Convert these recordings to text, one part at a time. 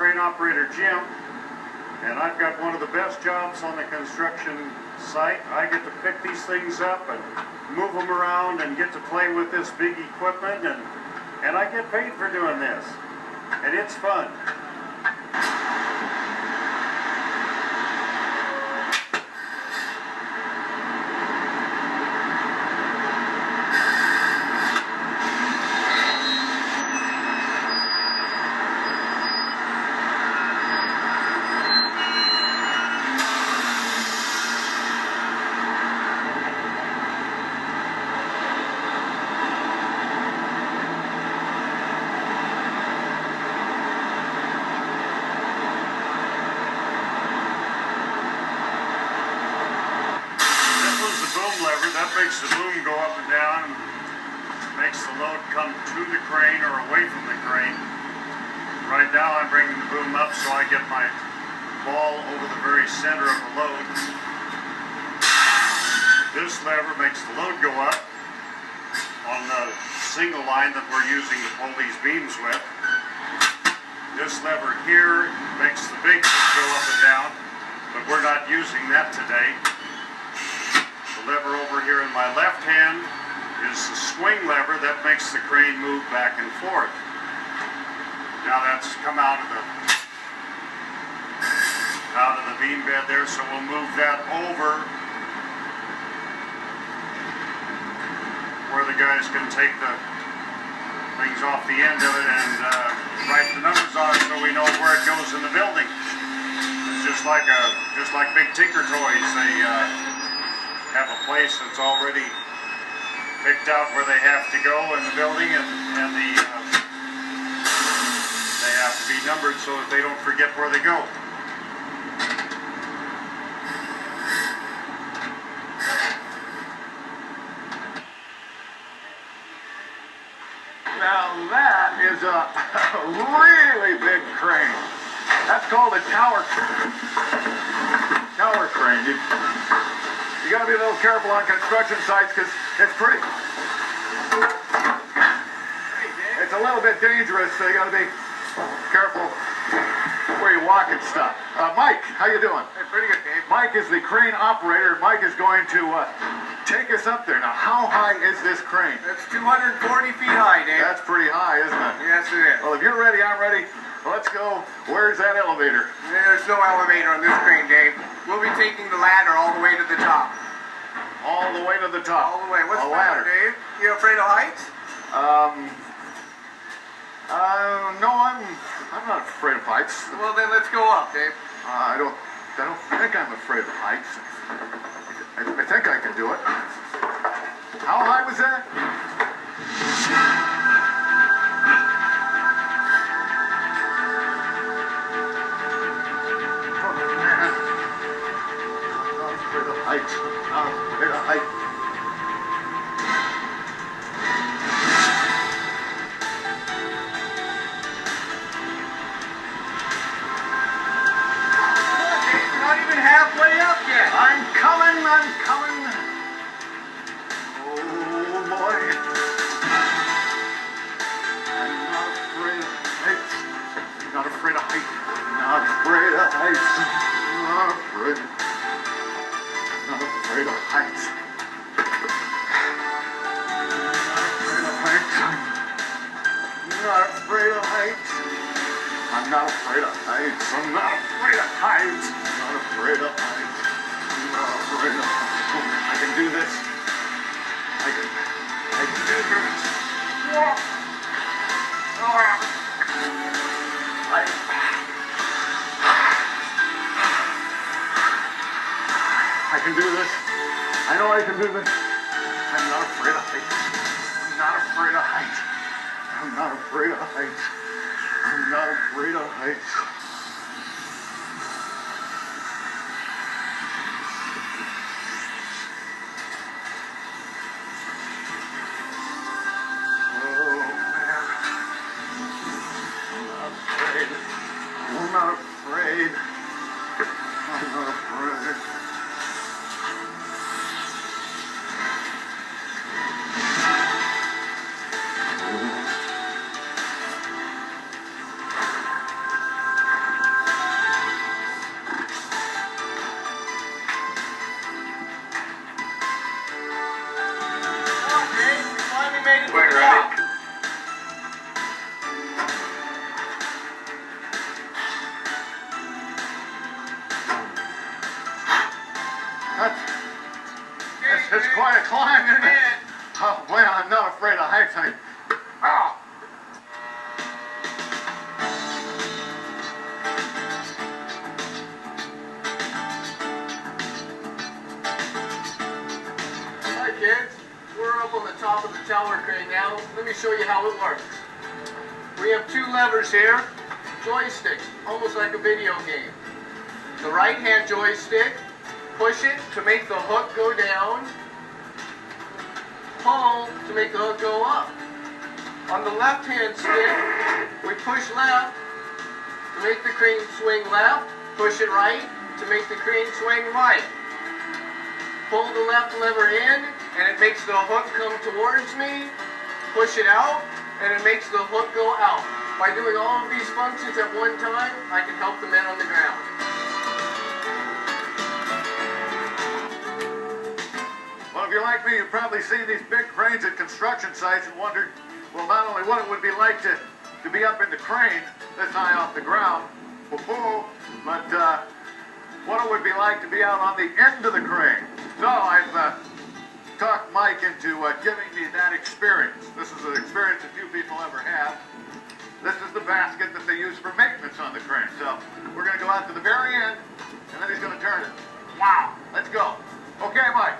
crane operator Jim, and I've got one of the best jobs on the construction site. I get to pick these things up and move them around and get to play with this big equipment, and I get paid for doing this, and it's fun. Lever that makes the boom go up and down and makes the load come to the crane or away from the crane. Right now I'm bringing the boom up so I get my ball over the very center of the load. This lever makes the load go up on the single line that we're using to pull these beams with. This lever here makes the big go up and down, but we're not using that today. The lever over here in my left hand is the swing lever that makes the crane move back and forth. Now that's come out of the beam bed there, so we'll move that over where the guys can take the things off the end of it and write the numbers on it so we know where it goes in the building. It's just like big Tinker Toys. They have a place that's already picked out where they have to go in the building, and they have to be numbered so that they don't forget where they go. Now that is a really big crane. That's called a tower crane. You got to be a little careful on construction sites because it's pretty. It's a little bit dangerous, so you got to be careful where you walk and stuff. Mike, how you doing? Hey, pretty good, Dave. Mike is the crane operator. Mike is going to take us up there. Now, how high is this crane? It's 240 feet high, Dave. That's pretty high, isn't it? Yes, it is. Well, if you're ready, I'm ready. Let's go. Where's that elevator? There's no elevator on this crane, Dave. We'll be taking the ladder all the way to the top. All the way to the top. All the way. What's the ladder, matter, Dave? You afraid of heights? No, I'm not afraid of heights. Well, then let's go up, Dave. I don't think I'm afraid of heights. I think I can do it. How high was that? Heights. Afraid of heights. You're not even halfway up yet. I'm coming. Oh boy. I'm not afraid of heights. I'm not afraid of heights. I'm not afraid of heights. I'm not afraid. Not afraid of heights. I'm not afraid of heights. I'm not afraid of heights. I'm not afraid of heights. I'm not afraid of heights. I'm not afraid of heights. I can do this. I can do this. I can do this. I know I can do this. I'm not afraid of heights. I'm not afraid of heights. I'm not afraid of heights. I'm not afraid of heights. Oh man. I'm not afraid. I'm not afraid. climbing in. Oh, man, I'm not afraid of heights. Oh. Hi kids, we're up on the top of the tower crane now. Let me show you how it works. We have two levers here, joysticks, almost like a video game. The right hand joystick, push it to make the hook go down, pull to make the hook go up. On the left hand stick, we push left to make the crane swing left, push it right to make the crane swing right. Pull the left lever in and it makes the hook come towards me, push it out and it makes the hook go out. By doing all of these functions at one time, I can help the men on the ground. Well, if you're like me, you've probably seen these big cranes at construction sites and wondered, well, not only what it would be like to be up in the crane this high off the ground, but what it would be like to be out on the end of the crane. So I've talked Mike into giving me that experience. This is an experience that few people ever have. This is the basket that they use for maintenance on the crane. So we're going to go out to the very end, and then he's going to turn it. Wow, let's go. Okay, Mike.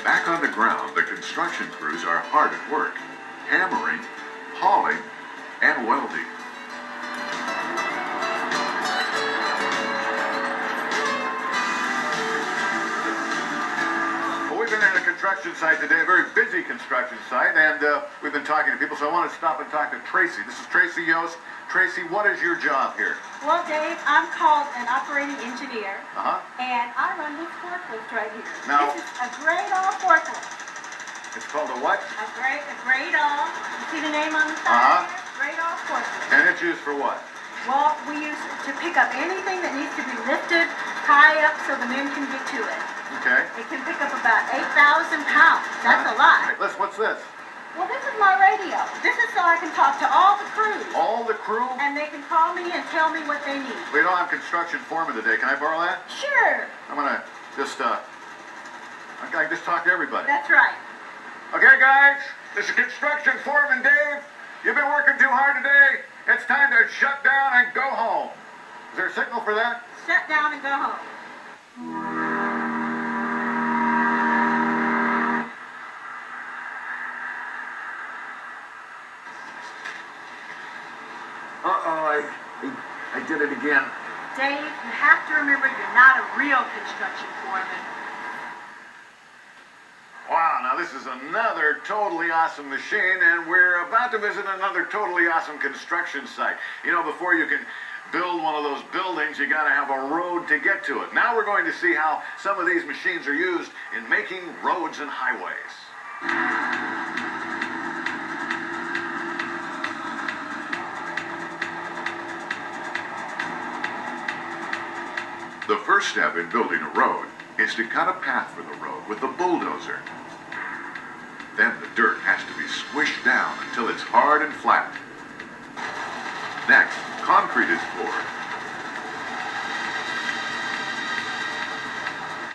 Back on the ground, the construction crews are hard at work, hammering, hauling, and welding. Well, we've been at a construction site today, a very busy construction site, and we've been talking to people, so I want to stop and talk to Tracy. This is Tracy Yost. Tracy, what is your job here? Well, Dave, I'm called an operating engineer, Uh-huh. and I run this forklift right here. Now- This is a grade-all forklift. It's called a what? A grade-all. You see the name on the Uh-huh. side there? Grade-all forklift. And it's used for what? Well, we use it to pick up anything that needs to be lifted high up so the men can get to it. Okay. It can pick up about 8,000 pounds. That's a lot. Hey, listen, what's this? Well, this is my radio. This is so I can talk to all the crews, All the crew? and they can call me and tell me what they need. We don't have construction foreman today. Can I borrow that? Sure. I'm gonna just, I can just talk to everybody. That's right. Okay, guys, this is construction foreman Dave. You've been working too hard today. It's time to shut down and go home. Is there a signal for that? Shut down and go home. Uh-oh, I did it again. Dave, you have to remember you're not a real construction foreman. Wow, now this is another totally awesome machine, and we're about to visit another totally awesome construction site. You know, before you can build one of those buildings, you gotta have a road to get to it. Now we're going to see how some of these machines are used in making roads and highways. The first step in building a road is to cut a path for the road with the bulldozer. Then the dirt has to be squished down until it's hard and flat. Next, concrete is poured